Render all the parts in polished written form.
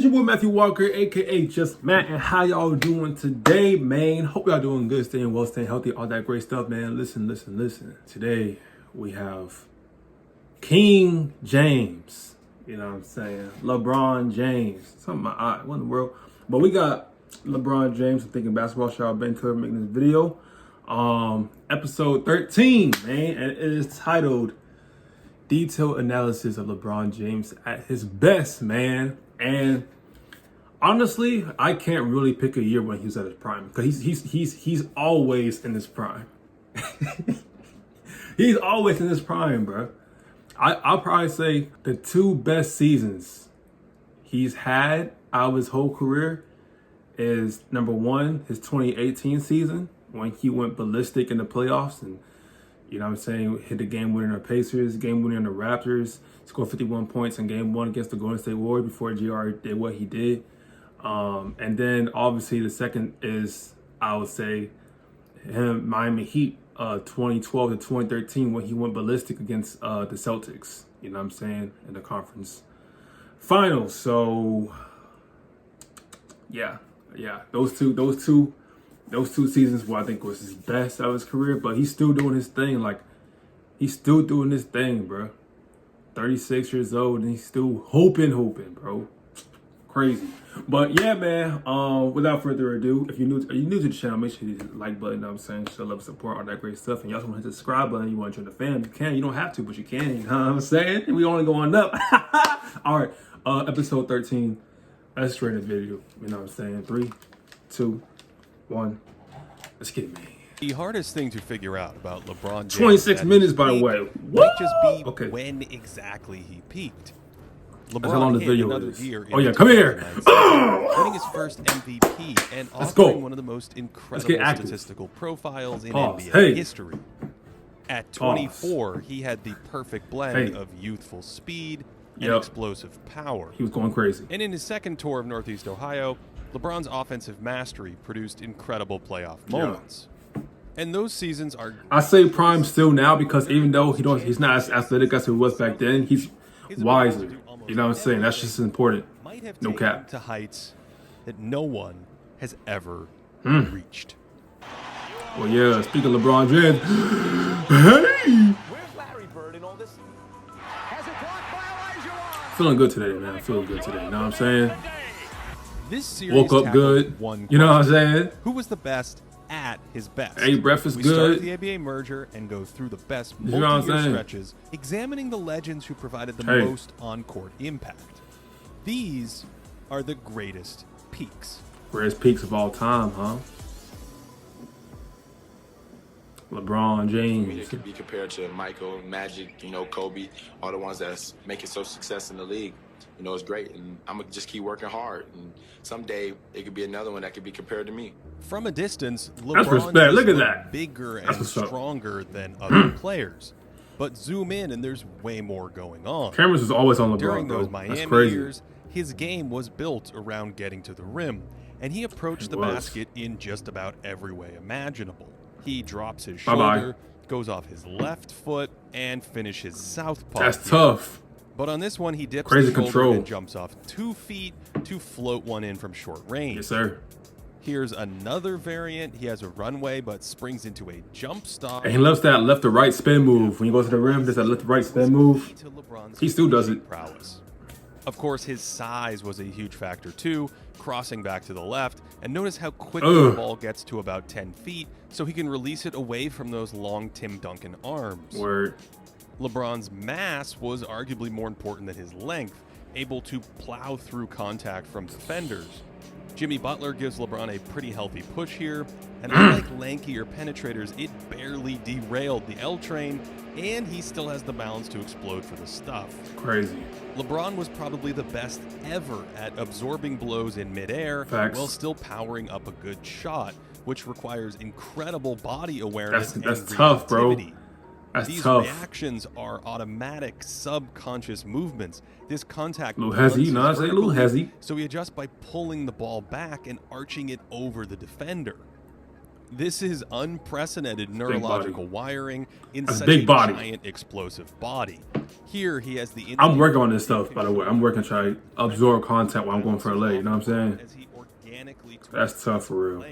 It's your boy Matthew Walker, aka Just Matt, and how y'all doing today, man? Hope y'all doing good, staying well, staying healthy, all that great stuff, man. Listen. Today we have King James. You know what I'm saying? LeBron James. Something my eye. What in the world? But we got LeBron James from Thinking Basketball. Shout out Ben Turner making this video. Episode 13, man, and it is titled Detailed Analysis of LeBron James at his best, man. And honestly, I can't really pick a year when he was at his prime, because he's always in his prime. He's always in his prime, bro. I'll probably say the two best seasons he's had out of his whole career is, number one, his 2018 season when he went ballistic in the playoffs and, you know what I'm saying, hit the game winner on the Pacers, game winner on the Raptors, scored 51 points in game one against the Golden State Warriors before GR did what he did. And then obviously the second is, I would say, him, Miami Heat, 2012 to 2013 when he went ballistic against the Celtics, you know what I'm saying, in the conference finals. So yeah, those two seasons were, I think, was his best of his career. But he's still doing his thing. Like, he's still doing his thing, bro. 36 years old and he's still hooping, bro. Crazy. But yeah, man, without further ado, if you're new to the channel, make sure you hit the like button, you know what I'm saying, show love, support, all that great stuff. And you also want to hit the subscribe button. You want to join the fam, you can. You don't have to, but you can, you know what I'm saying? And we only going up. All right, episode 13. Let's straight in the video, you know what I'm saying? 3, 2, 1. Let's get it, man. The hardest thing to figure out about LeBron James 26 minutes, by the way. Might just be okay. When exactly he peaked. That's how long LeBron this hit video another is. gear Oh yeah, come here. Winning his first MVP and offering one of the most incredible statistical profiles in NBA history. At 24, he had the perfect blend of youthful speed and explosive power. He was going crazy. And in his second tour of Northeast Ohio, LeBron's offensive mastery produced incredible playoff moments. And those seasons are... I say prime still now, because even though he's not as athletic as he was back then, he's wiser. You know what I'm saying? That's just important. No cap. To heights that no one has ever reached. Well, yeah, speaking of LeBron James, hey! Feeling good today, man. Feeling good today. You know what I'm saying? This series woke up good. You know what I'm saying? Who was the best at his best? Hey, breakfast we good. Start the ABA merger and go through the best you know multi-year stretches, examining the legends who provided the most on-court impact. These are the greatest peaks. Greatest peaks of all time, huh? LeBron James. I mean, it could be compared to Michael, Magic, you know, Kobe, all the ones that's making so success in the league. You know, it's great, and I'm gonna just keep working hard, and someday it could be another one that could be compared to me. From a distance, LeBron is Look at that. Bigger and stronger than other players. But zoom in, and there's way more going on. Cameras was always on LeBron. During those That's Miami crazy. years, his game was built around getting to the rim, and he approached the basket in just about every way imaginable. He drops his shoulder, goes off his left foot, and finishes southpaw. That's tough. But on this one, he dips Crazy the shoulder control. and jumps off 2 feet to float one in from short range. Yes, sir. Here's another variant. He has a runway, but springs into a jump stop. And he loves that left to right spin move. When you go to the rim, there's that left to right spin move. He still does it. Prowess. Of course, his size was a huge factor too, crossing back to the left. And notice how quickly the ball gets to about 10 feet, so he can release it away from those long Tim Duncan arms. Word. LeBron's mass was arguably more important than his length, able to plow through contact from defenders. Jimmy Butler gives LeBron a pretty healthy push here, and unlike lankier penetrators, it barely derailed the L train, and he still has the balance to explode for the stuff. Crazy. LeBron was probably the best ever at absorbing blows in midair while still powering up a good shot, which requires incredible body awareness. That's tough, bro. These reactions are automatic, subconscious movements. This contact little hezzy, a little hezzy. So he adjusts by pulling the ball back and arching it over the defender. This is unprecedented neurological wiring in such a giant explosive body. Here he has the I'm working on this stuff, by the way. I'm working to try to absorb content while I'm going for a lay. You know what I'm saying? That's tough for real.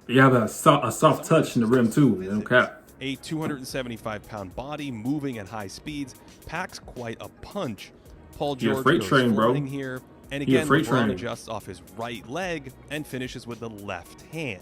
You have a soft touch in the rim too. No cap. A 275-pound body moving at high speeds packs quite a punch. Paul He a George freight goes train, bro. flying here, and He a again freight LeBron train. adjusts off his right leg and finishes with the left hand.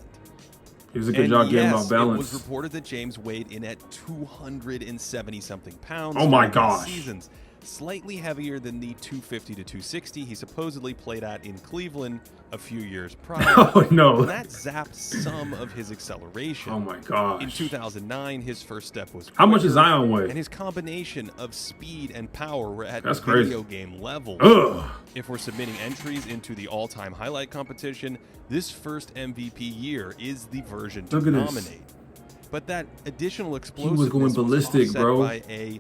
He was a good And job getting yes, off balance. It was reported that James weighed in at 270-something pounds. Oh my during gosh. his seasons, slightly heavier than the 250 to 260 he supposedly played at in Cleveland a few years prior. Oh no. And that zapped some of his acceleration. Oh my gosh. In 2009, his first step was How much quicker, does Zion and weigh? his combination of speed and power were at That's video crazy. game level. Ugh. If we're submitting entries into the all-time highlight competition, this first MVP year is the version to Look at this. nominate. But that additional explosiveness was going ballistic, offset bro. by a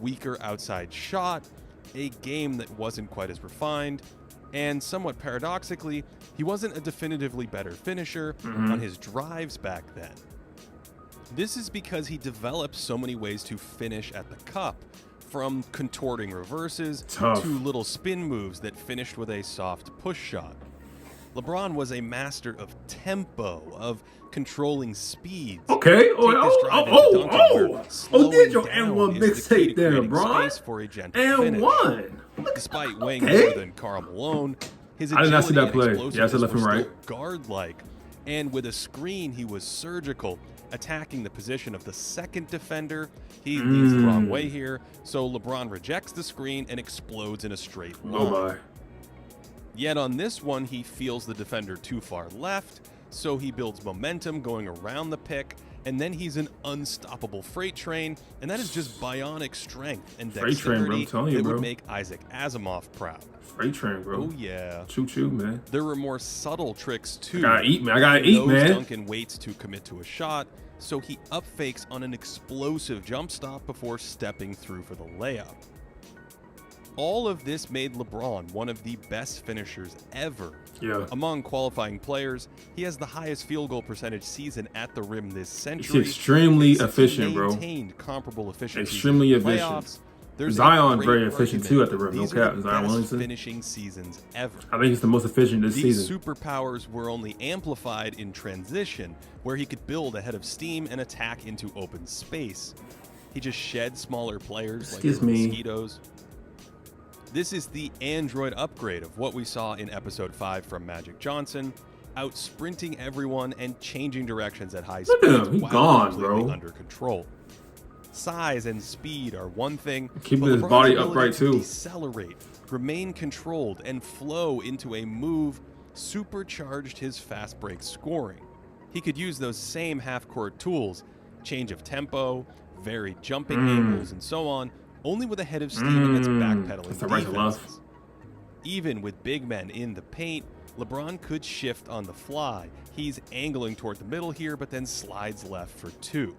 weaker outside shot, a game that wasn't quite as refined, and somewhat paradoxically, he wasn't a definitively better finisher on his drives back then. This is because he developed so many ways to finish at the cup, from contorting reverses Tough. to little spin moves that finished with a soft push shot. LeBron was a master of tempo, of controlling speeds. Okay. Take this drive into dunking, where slowing Did your down N1 is the key to mixtape there, creating bro. space for a gentle And finish. one. Despite weighing Okay. more than Karl Malone, his I did not see agility that and play. Yeah, I said explosiveness left were and still right. guard-like. And with a screen, he was surgical, attacking the position of the second defender. He leads the wrong way here, so LeBron rejects the screen and explodes in a straight line. Oh my. Yet on this one, he feels the defender too far left, so he builds momentum going around the pick, and then he's an unstoppable freight train, and that is just bionic strength and Freight train, bro. I'm dexterity telling you, that bro. would make Isaac Asimov proud. Freight train, bro. Oh yeah. Choo choo, man. There were more subtle tricks too. I gotta eat, man. I gotta eat, Nose man. Duncan waits to commit to a shot, so he up fakes on an explosive jump stop before stepping through for the layup. All of this made LeBron one of the best finishers ever. Yeah. Among qualifying players, he has the highest field goal percentage season at the rim this He's century. extremely And since he efficient, bro. maintained comparable efficiency Extremely in the efficient. playoffs, there's a Zion great very efficient, argument too, at the rim. No these cap. are the Zion best Williamson. finishing seasons ever. I think he's the most efficient this These season. superpowers were only amplified in transition, where he could build ahead of steam and attack into open space. He just shed smaller players like Excuse the me. mosquitoes. This is the android upgrade of what we saw in episode 5 from Magic Johnson, out sprinting everyone and changing directions at high Look at speeds him. He while gone, completely bro. under control. Size and speed are one thing, Keeping but his LeBron's body ability upright, to too. decelerate, remain controlled, and flow into a move supercharged his fast break scoring. He could use those same half-court tools, change of tempo, varied jumping angles, and so on, only with a head of steam against backpedaling That's the right to love. defenses. Even with big men in the paint, LeBron could shift on the fly. He's angling toward the middle here, but then slides left for 2.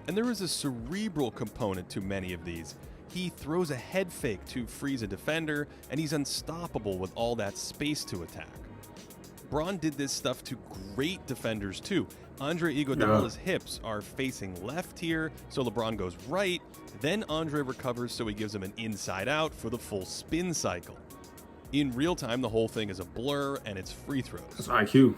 And there is a cerebral component to many of these. He throws a head fake to freeze a defender, and he's unstoppable with all that space to attack. Bron did this stuff to great defenders too. Andre Iguodala's hips are facing left here, so LeBron goes right. Then Andre recovers, so he gives him an inside out for the full spin cycle. In real time, the whole thing is a blur, and it's free throws. That's IQ.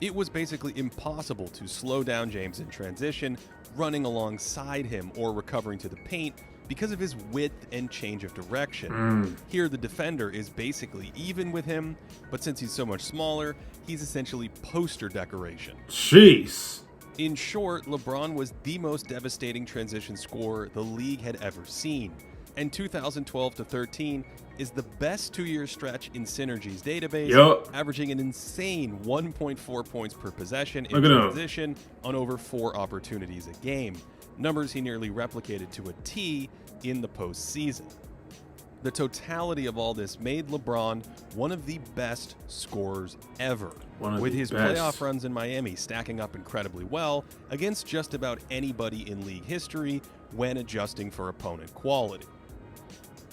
It was basically impossible to slow down James in transition, running alongside him or recovering to the paint because of his width and change of direction. Here, the defender is basically even with him, but since he's so much smaller, he's essentially poster decoration. Jeez. In short, LeBron was the most devastating transition scorer the league had ever seen, and 2012 to 13 is the best 2-year stretch in Synergy's database, Yup. averaging an insane 1.4 points per possession in Look at him. transition on over 4 opportunities a game, numbers he nearly replicated to a T in the postseason. The totality of all this made LeBron one of the best scorers ever, with his playoff runs in Miami stacking up incredibly well against just about anybody in league history when adjusting for opponent quality.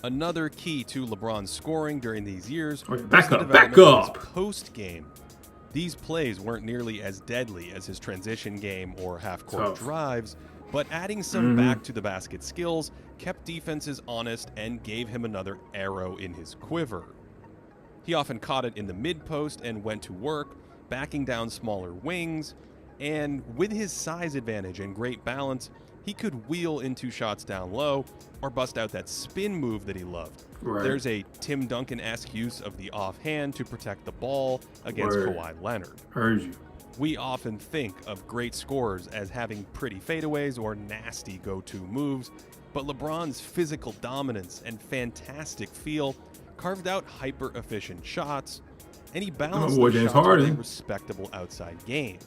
Another key to LeBron's scoring during these years was Back the up, back development of up. his post-game. These plays weren't nearly as deadly as his transition game or half-court Tough. drives, but adding some back-to-the-basket skills kept defenses honest and gave him another arrow in his quiver. He often caught it in the mid-post and went to work, backing down smaller wings, and with his size advantage and great balance, he could wheel into shots down low or bust out that spin move that he loved. Right. There's a Tim Duncan-esque use of the offhand to protect the ball against Kawhi Leonard. Heard you. We often think of great scorers as having pretty fadeaways or nasty go-to moves, but LeBron's physical dominance and fantastic feel carved out hyper-efficient shots, and he balanced the shots with a respectable outside game.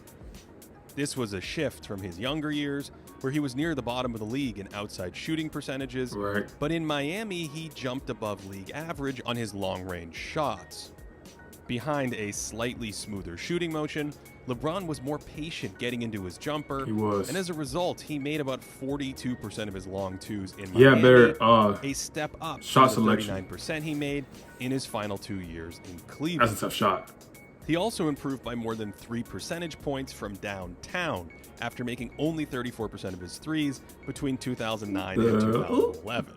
This was a shift from his younger years, where he was near the bottom of the league in outside shooting percentages, but in Miami, he jumped above league average on his long-range shots. Behind a slightly smoother shooting motion, LeBron was more patient getting into his jumper, and as a result, he made about 42% of his long twos in Miami, a step up shot from the selection. 39% he made in his final 2 years in Cleveland. That's a tough shot. He also improved by more than 3 percentage points from downtown after making only 34% of his threes between 2009 and 2011.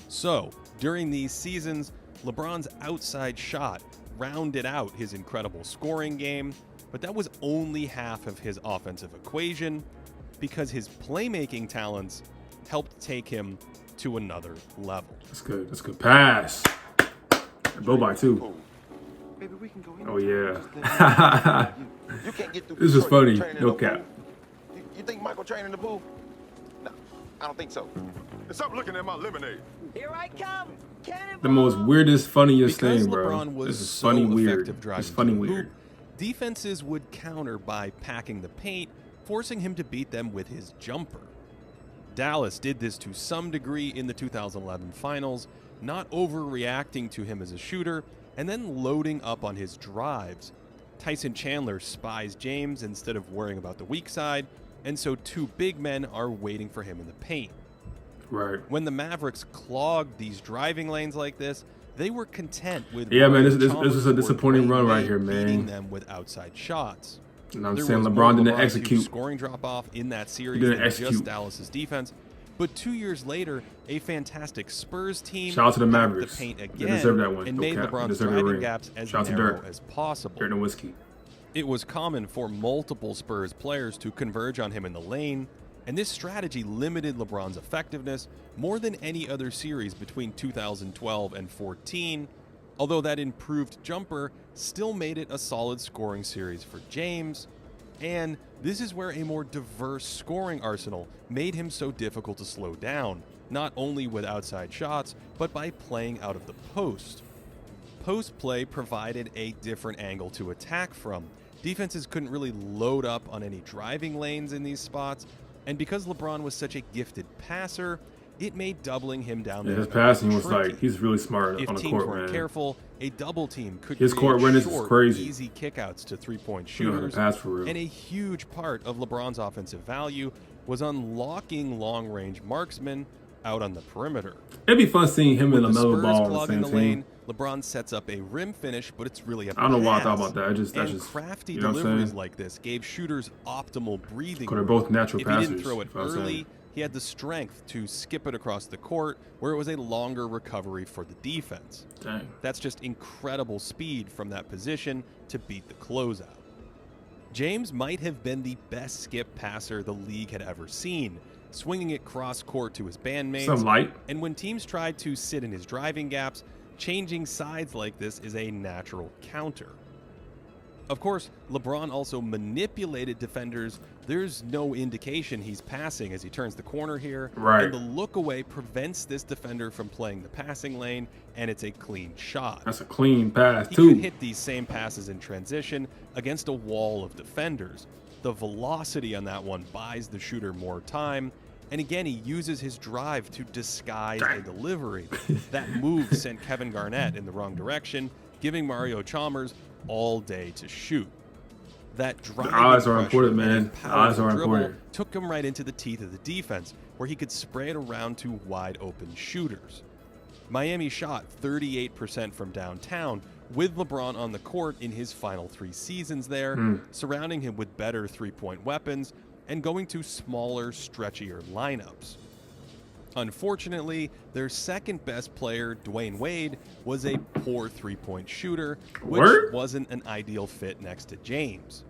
So, during these seasons, LeBron's outside shot rounded out his incredible scoring game, but that was only half of his offensive equation because his playmaking talents helped take him to another level. That's good. That's good pass. Go by too. Baby, we can go in. Oh yeah. You can't get through This is funny. training No in the cap. pool. You think Michael trained in the pool? No, I don't think so. Stop looking at my lemonade. Here I come. Cannonball. The most weirdest, funniest Because thing, bro. LeBron was This is so funny, weird. effective driving It's funny, to the weird. hoop, defenses would counter by packing the paint, forcing him to beat them with his jumper. Dallas did this to some degree in the 2011 finals, not overreacting to him as a shooter, and then loading up on his drives. Tyson Chandler spies James instead of worrying about the weak side, and so two big men are waiting for him in the paint. Right. When the Mavericks clogged these driving lanes like this, they were content with Yeah, man, this Chalmers is a disappointing run right here, beating man. them with outside shots. And I'm There saying was LeBron more didn't LeBron's execute. scoring drop-off in that series didn't than execute. just Dallas's defense. But 2 years later, a fantastic Spurs team Shout out to the packed Mavericks. the paint They again deserve that one. and No made cap. They LeBron's deserve the driving ring. gaps as Shout out to narrow Dirk. as possible. Dirt and whiskey. It was common for multiple Spurs players to converge on him in the lane, and this strategy limited LeBron's effectiveness more than any other series between 2012 and 14, although that improved jumper still made it a solid scoring series for James. And this is where a more diverse scoring arsenal made him so difficult to slow down, not only with outside shots, but by playing out of the post. Post play provided a different angle to attack from. Defenses couldn't really load up on any driving lanes in these spots, and because LeBron was such a gifted passer, it made doubling him down Yeah, there his passing was tricky. like, he's really smart If on the teams court, weren't man. careful, a double team could His create court awareness is short, crazy. easy kickouts to three-point You know how to shooters, pass for real. and a huge part of LeBron's offensive value was unlocking long-range marksmen out on the perimeter. It'd be fun seeing him With and the LaMelo Spurs Ball on the clogging same the team. lane, LeBron sets up a rim finish, but it's really a I don't know why I pass. thought about that. That's And just crafty you know what I'm deliveries saying? like this gave shooters optimal breathing Because they're room. both natural If he passers. didn't throw it you know what I'm early, saying? he had the strength to skip it across the court, where it was a longer recovery for the defense. Dang. That's just incredible speed from that position to beat the closeout. James might have been the best skip passer the league had ever seen, swinging it cross-court to his bandmates. Some light. And when teams tried to sit in his driving gaps, changing sides like this is a natural counter. Of course, LeBron also manipulated defenders. There's no indication he's passing as he turns the corner here. Right. And the look away prevents this defender from playing the passing lane, and it's a clean shot. That's a clean pass, He too. could hit these same passes in transition against a wall of defenders. The velocity on that one buys the shooter more time. And again, he uses his drive to disguise a delivery. That move sent Kevin Garnett in the wrong direction, giving Mario Chalmers all day to shoot. That driving eyes are pressure important, and man. his The eyes powerful are dribble important. took him right into the teeth of the defense, where he could spray it around to wide open shooters. Miami shot 38% from downtown, with LeBron on the court in his final 3 seasons there, surrounding him with better three-point weapons, and going to smaller, stretchier lineups. Unfortunately, their second best player, Dwayne Wade, was a poor three-point shooter, which Word? wasn't an ideal fit next to James.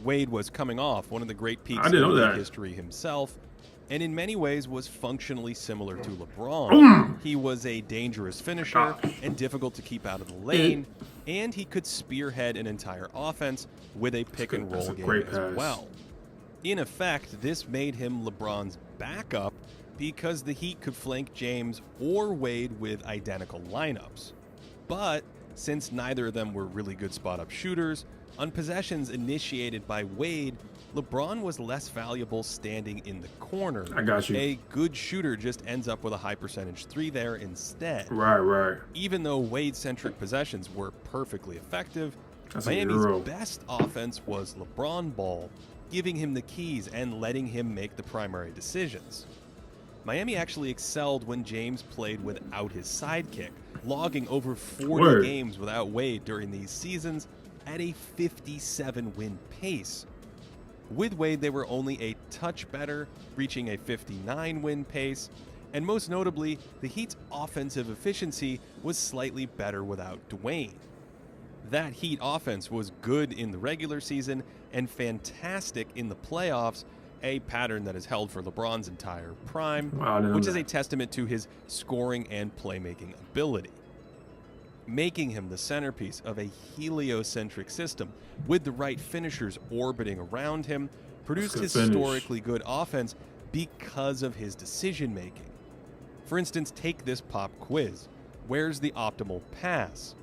Wade was coming off one of the great peaks I didn't in know league that. history himself, and in many ways was functionally similar to LeBron. He was a dangerous finisher and difficult to keep out of the lane, and he could spearhead an entire offense with a pick-and-roll game great as pass. well. In effect, this made him LeBron's backup because the Heat could flank James or Wade with identical lineups. But since neither of them were really good spot-up shooters, on possessions initiated by Wade, LeBron was less valuable standing in the corner. I got you. A good shooter just ends up with a high percentage three there instead. Right. Even though Wade-centric possessions were perfectly effective, That's a Miami's Euro. best offense was LeBron ball, giving him the keys and letting him make the primary decisions. Miami actually excelled when James played without his sidekick, logging over 40 Word. games without Wade during these seasons at a 57-win pace. With Wade, they were only a touch better, reaching a 59-win pace, and most notably, the Heat's offensive efficiency was slightly better without Dwayne. That Heat offense was good in the regular season and fantastic in the playoffs, a pattern that is held for LeBron's entire prime, Wow, I didn't know which is that. a testament to his scoring and playmaking ability. Making him the centerpiece of a heliocentric system with the right finishers orbiting around him produced That's a good finish. historically good offense because of his decision making. For instance, take this pop quiz. Where's the optimal pass?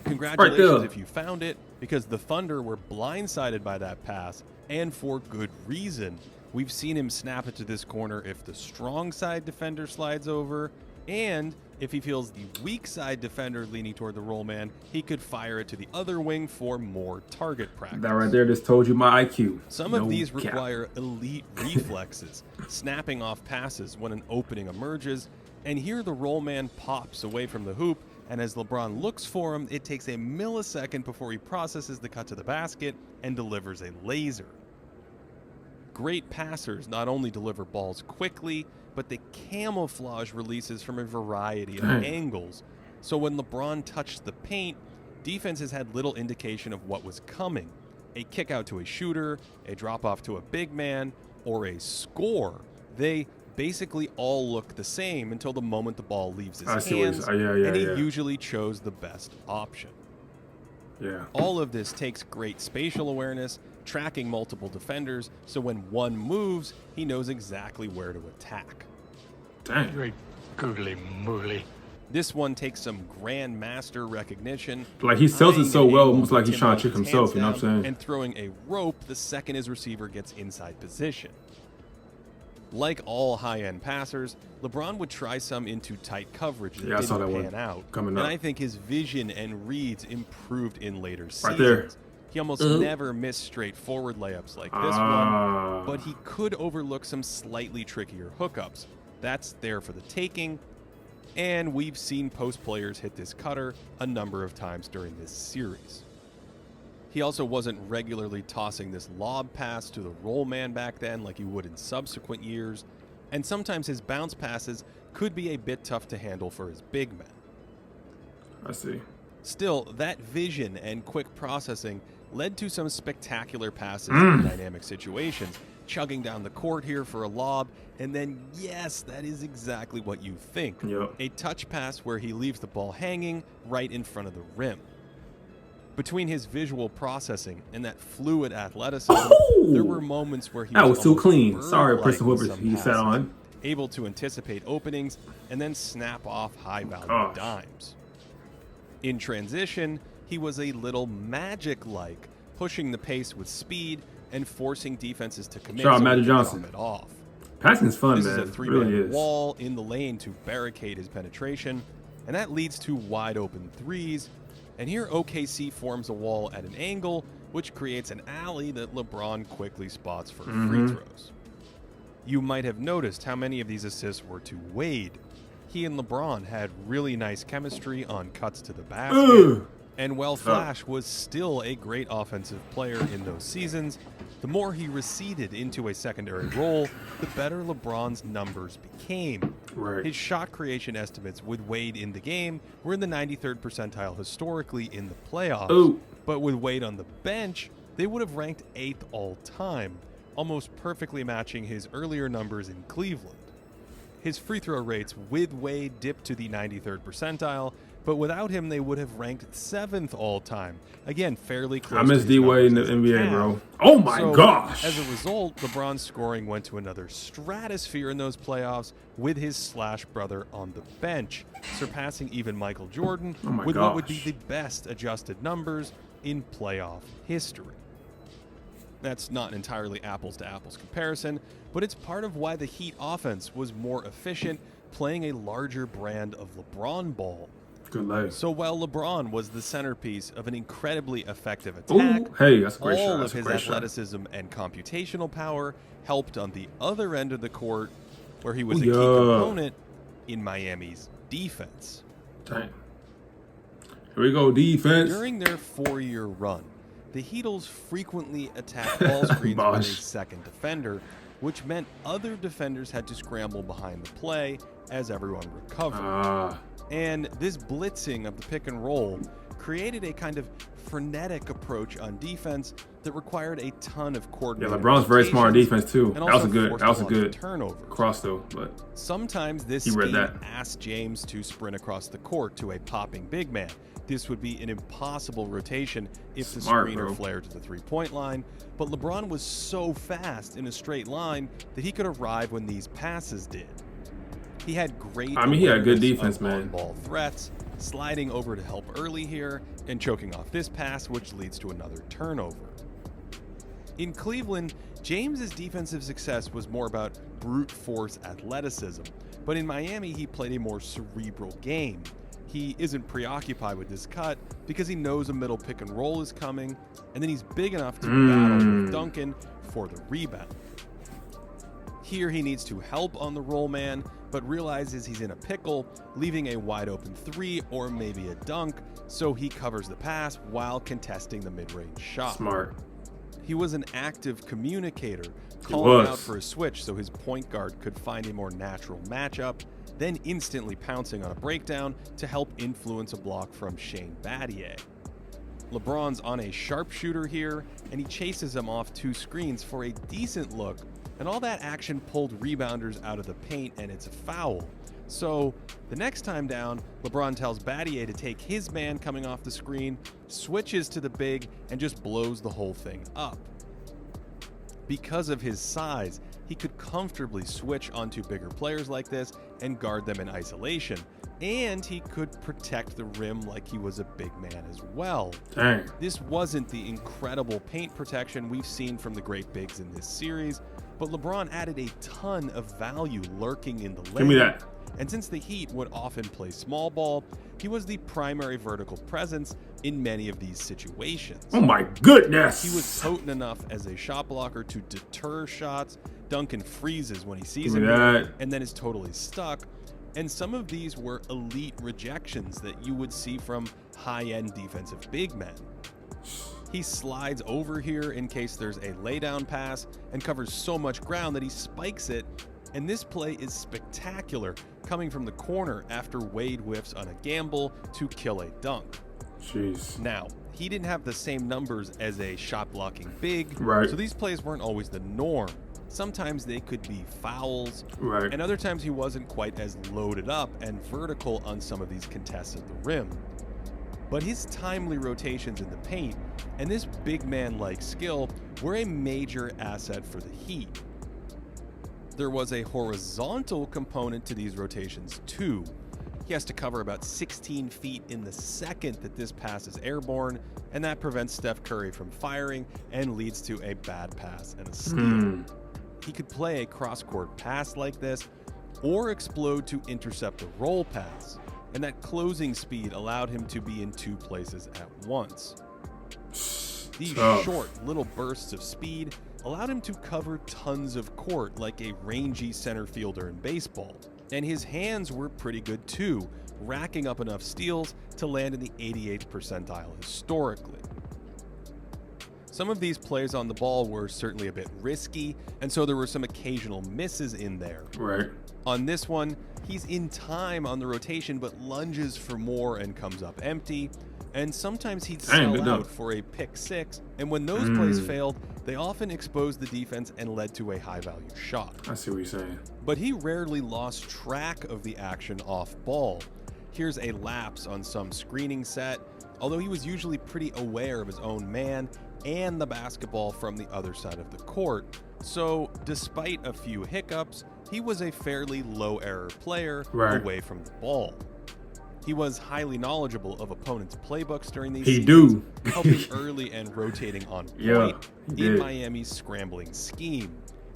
Congratulations there. if you found it, because the Thunder were blindsided by that pass, and for good reason. We've seen him snap it to this corner if the strong side defender slides over, and if he feels the weak side defender leaning toward the roll man, he could fire it to the other wing for more target practice. That right there just told you my IQ. Some No of these cap. require elite reflexes, snapping off passes when an opening emerges, and here the roll man pops away from the hoop, and as LeBron looks for him, it takes a millisecond before he processes the cut to the basket and delivers a laser. Great passers not only deliver balls quickly, but they camouflage releases from a variety of Dang. angles. So when LeBron touched the paint, defenses had little indication of what was coming. A kick out to a shooter, a drop off to a big man, or a score. They basically all look the same until the moment the ball leaves his I see what hands, you're- yeah, and he yeah. usually chose the best option. Yeah. All of this takes great spatial awareness, tracking multiple defenders, so when one moves, he knows exactly where to attack. Dang. Great googly moogly. This one takes some grandmaster recognition. Like, he sells it eyeing so an well, angle almost like with he's trying to Tim trick Duncan's himself, hands you know what I'm down, saying? And throwing a rope the second his receiver gets inside position. Like all high-end passers, LeBron would try some into tight coverage that Yeah, I saw didn't that pan one out. coming and up. I think his vision and reads improved in later seasons. Right there. He almost never missed straightforward layups like this one, but he could overlook some slightly trickier hookups. That's there for the taking, and we've seen post players hit this cutter a number of times during this series. He also wasn't regularly tossing this lob pass to the roll man back then like he would in subsequent years, and sometimes his bounce passes could be a bit tough to handle for his big men. I see. Still, that vision and quick processing led to some spectacular passes in dynamic situations, chugging down the court here for a lob, and then, yes, that is exactly what you think. Yep. A touch pass where he leaves the ball hanging right in front of the rim. Between his visual processing and that fluid athleticism, there were moments where he That was too almost clean. Sorry, bird-like Preston with Whippers. some He sat passes, on. able to anticipate openings and then snap off high-value Gosh. dimes. In transition, he was a little Magic-like, pushing the pace with speed and forcing defenses to commit Shout out so Magic he could Johnson. drop it off. Passing's fun, This man. is a It three-man really is. wall in the lane to barricade his penetration, and that leads to wide-open threes. And here OKC forms a wall at an angle, which creates an alley that LeBron quickly spots for free throws. You might have noticed how many of these assists were to Wade. He and LeBron had really nice chemistry on cuts to the basket. Ugh. And while Flash was still a great offensive player in those seasons, The more he receded into a secondary role, the better LeBron's numbers became. Right. His shot creation estimates with Wade in the game were in the 93rd percentile historically in the playoffs. Ooh. But with Wade on the bench, they would have ranked 8th all time, almost perfectly matching his earlier numbers in Cleveland. His free throw rates with Wade dipped to the 93rd percentile, but without him, they would have ranked 7th all time. Again, fairly close. I miss to D Wade in the his numbers NBA, as a bro. Cav. Oh my So, gosh. As a result, LeBron's scoring went to another stratosphere in those playoffs with his Slash brother on the bench, surpassing even Michael Jordan Oh my with what would be gosh. the best adjusted numbers in playoff history. That's not an entirely apples to apples comparison, but it's part of why the Heat offense was more efficient, playing a larger brand of LeBron ball. Good leg. So while LeBron was the centerpiece of an incredibly effective attack, Ooh, hey, that's a great all shot. of That's a his great shot. athleticism and computational power helped on the other end of the court, where he was a Ooh, key yeah. component in Miami's defense. Dang. Here we go, defense. During their 4-year run, the Heatles frequently attacked ball screens with a Bosh. second defender, which meant other defenders had to scramble behind the play as everyone recovered. And this blitzing of the pick and roll created a kind of frenetic approach on defense that required a ton of Yeah, coordinated LeBron's very smart on rotations defense too. and That was also a good. forced That was a lot of good turnovers. cross though. But Sometimes this He read scheme that. asked James to sprint across the court to a popping big man. This would be an impossible rotation if the Smart, screener bro. flared to the three-point line, but LeBron was so fast in a straight line that he could arrive when these passes did. He had great he had good awareness defense, of man. on-ball threats, sliding over to help early here, and choking off this pass, which leads to another turnover. In Cleveland, James's defensive success was more about brute force athleticism, but in Miami, he played a more cerebral game. He isn't preoccupied with this cut because he knows a middle pick and roll is coming, and then he's big enough to battle with Duncan for the rebound. Here he needs to help on the roll man, but realizes he's in a pickle, leaving a wide open three or maybe a dunk, so he covers the pass while contesting the mid-range shot. smart. He was an active communicator, calling was. out for a switch so his point guard could find a more natural matchup, then instantly pouncing on a breakdown to help influence a block from Shane Battier. LeBron's on a sharpshooter here, and he chases him off 2 screens for a decent look, and all that action pulled rebounders out of the paint, and it's a foul. So the next time down, LeBron tells Battier to take his man coming off the screen, switches to the big, and just blows the whole thing up. Because of his size, he could comfortably switch onto bigger players like this and guard them in isolation, and he could protect the rim like he was a big man as well. Dang. This wasn't the incredible paint protection we've seen from the great bigs in this series, but LeBron added a ton of value lurking in the lane. Give me that. And since the Heat would often play small ball, he was the primary vertical presence in many of these situations. Oh my goodness. He was potent enough as a shot blocker to deter shots. Duncan freezes when he sees Give him me here, that. and then is totally stuck. And some of these were elite rejections that you would see from high-end defensive big men. He slides over here in case there's a laydown pass and covers so much ground that he spikes it. And this play is spectacular, coming from the corner after Wade whiffs on a gamble to kill a dunk. Jeez. Now, he didn't have the same numbers as a shot-blocking big, Right. so these plays weren't always the norm. Sometimes they could be fouls, Right. and other times he wasn't quite as loaded up and vertical on some of these contests at the rim. But his timely rotations in the paint and this big man-like skill were a major asset for the Heat. There was a horizontal component to these rotations too. He has to cover about 16 feet in the second that this pass is airborne, and that prevents Steph Curry from firing and leads to a bad pass and a steal. He could play a cross-court pass like this or explode to intercept a roll pass, and that closing speed allowed him to be in 2 places at once. These Tough. short little bursts of speed allowed him to cover tons of court like a rangy center fielder in baseball. And his hands were pretty good too, racking up enough steals to land in the 88th percentile historically. Some of these plays on the ball were certainly a bit risky, and so there were some occasional misses in there. Right. On this one, he's in time on the rotation but lunges for more and comes up empty. And sometimes he'd sell out for a pick six, and when those plays failed, they often exposed the defense and led to a high-value shot. I see what you're saying. But he rarely lost track of the action off ball. Here's a lapse on some screening set, although he was usually pretty aware of his own man and the basketball from the other side of the court. So, despite a few hiccups, he was a fairly low-error player away from the ball. He was highly knowledgeable of opponents' playbooks during these seasons, helping early and rotating on point in Miami's scrambling scheme.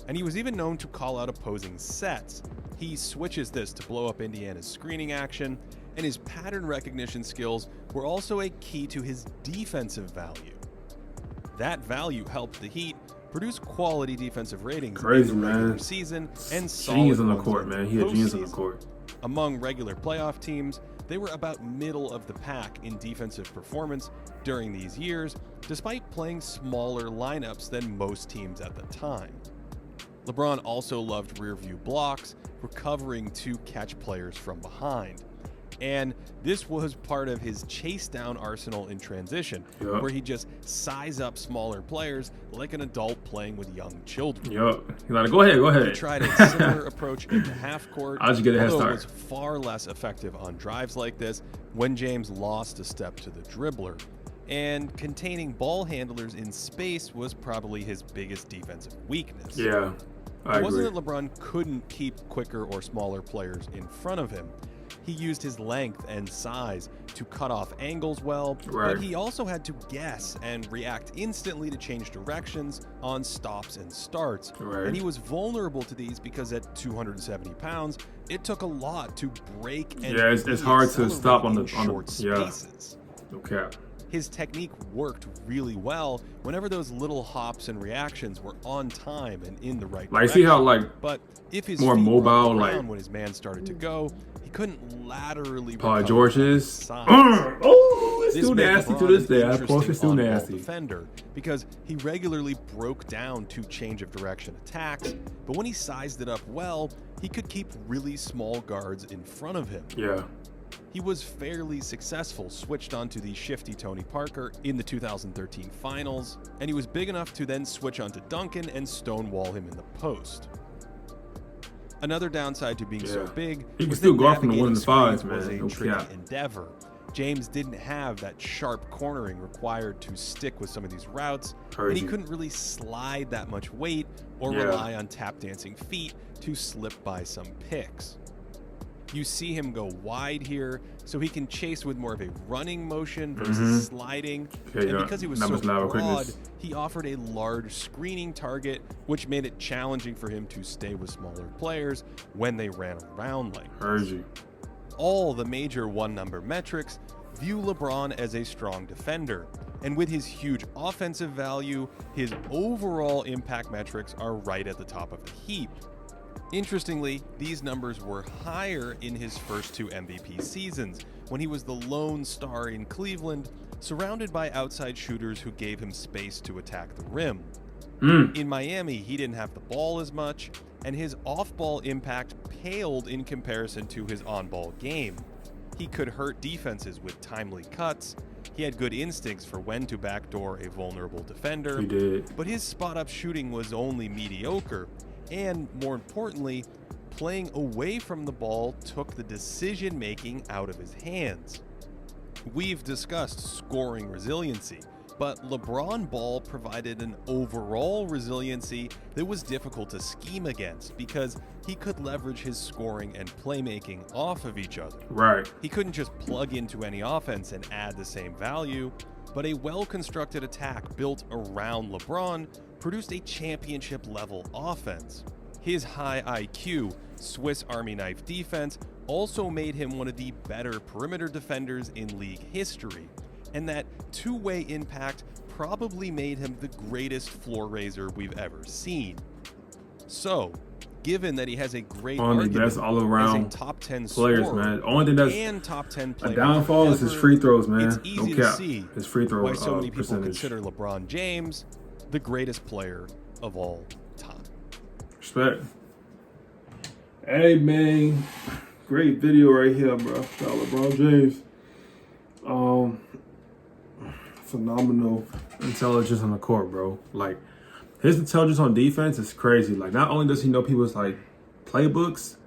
And he was even known to call out opposing sets. He switches this to blow up Indiana's screening action, and his pattern recognition skills were also a key to his defensive value. That value helped the Heat produce quality defensive ratings in the regular season and solid genius on the court, man. He had genius on the court. Among regular playoff teams, they were about middle of the pack in defensive performance during these years, despite playing smaller lineups than most teams at the time. LeBron also loved rear-view blocks, recovering to catch players from behind. And this was part of his chase-down arsenal in transition, where he'd just size up smaller players like an adult playing with young children. He's like, go ahead. He tried a similar approach in the half-court, I'll just get a head start. It was far less effective on drives like this when James lost a step to the dribbler. And containing ball handlers in space was probably his biggest defensive weakness. Yeah, I agree. It wasn't that LeBron couldn't keep quicker or smaller players in front of him. He used his length and size to cut off angles well, but he also had to guess and react instantly to change directions on stops and starts. And he was vulnerable to these because at 270 pounds, it took a lot to break and it's hard to stop on the short spaces. Okay. His technique worked really well whenever those little hops and reactions were on time and in the right direction. See how but if his more feet mobile, were on the ground when his man started to go, he couldn't laterally. Paul George is. It's still nasty to this day. Of course, it's still nasty. Defender because he regularly broke down to change of direction attacks, but when he sized it up well, he could keep really small guards in front of him. Yeah. He was fairly successful, switched onto the shifty Tony Parker in the 2013 finals, and he was big enough to then switch onto Duncan and stonewall him in the post. Another downside to being so big he was still that go off from the navigating 1 and 5, man. was a tricky endeavor. James didn't have that sharp cornering required to stick with some of these routes, and he couldn't really slide that much weight or rely on tap dancing feet to slip by some picks. You see him go wide here, so he can chase with more of a running motion versus sliding. And because he was so broad, he offered a large screening target, which made it challenging for him to stay with smaller players when they ran around like this. All the major one-number metrics view LeBron as a strong defender. And with his huge offensive value, his overall impact metrics are right at the top of the heap. Interestingly, these numbers were higher in his first 2 MVP seasons, when he was the lone star in Cleveland, surrounded by outside shooters who gave him space to attack the rim. In Miami, he didn't have the ball as much, and his off-ball impact paled in comparison to his on-ball game. He could hurt defenses with timely cuts, he had good instincts for when to backdoor a vulnerable defender, but his spot-up shooting was only mediocre, and, more importantly, playing away from the ball took the decision-making out of his hands. We've discussed scoring resiliency, but LeBron ball provided an overall resiliency that was difficult to scheme against because he could leverage his scoring and playmaking off of each other. He couldn't just plug into any offense and add the same value, but a well-constructed attack built around LeBron produced a championship-level offense. His high IQ, Swiss Army knife defense also made him one of the better perimeter defenders in league history, and that two-way impact probably made him the greatest floor raiser we've ever seen. So, given that he has a great One of the argument best all as a around top 10 players, scorer man. Only thing that's and top 10 a player. downfall is his free throws, man. It's easy No to cap. see His free throw why so many people percentage. consider LeBron James the greatest player of all time. Respect. Hey, man. Great video right here, bro. About LeBron James. Phenomenal intelligence on the court, bro. Like, his intelligence on defense is crazy. Like, not only does he know people's, like, playbooks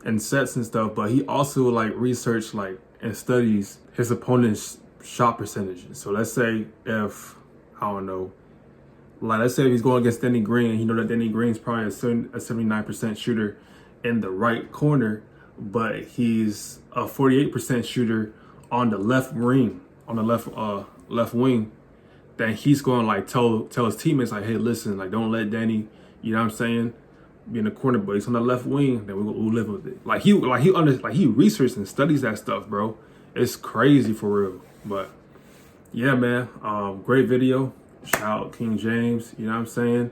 and sets and stuff, but he also, like, research, like, and studies his opponent's shot percentages. So let's say if, I don't know, like, let's say if he's going against Danny Green, and you know that Danny Green's probably a 79% shooter in the right corner, but he's a 48% shooter on the left wing, left wing, then he's going to like tell his teammates like, hey, listen, like, don't let Danny, you know what I'm saying, be in the corner, but he's on the left wing, then we'll live with it. He researches and studies that stuff, bro. It's crazy for real. But yeah, man, great video. Shout out King James, you know what I'm saying?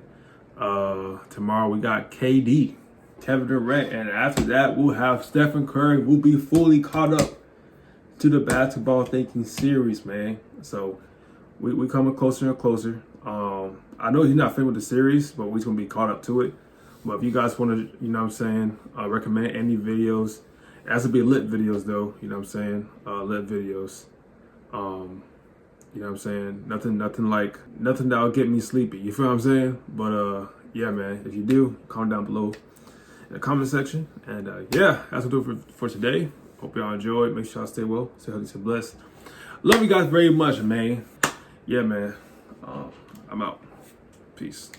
Tomorrow we got KD, Kevin Durant, and after that we'll have Stephen Curry. We'll be fully caught up to the basketball thinking series, man. So we coming closer and closer. I know he's not finished with the series, but we're gonna be caught up to it. But if you guys want to, you know what I'm saying, recommend any videos, it has to be lit videos though, you know what I'm saying, lit videos. You know what I'm saying? Nothing that'll get me sleepy. You feel what I'm saying? But yeah, man, if you do, comment down below in the comment section. And yeah, that's what we'll do for today. Hope y'all enjoyed. Make sure y'all stay well, stay healthy, stay blessed. Love you guys very much, man. Yeah, man. I'm out. Peace.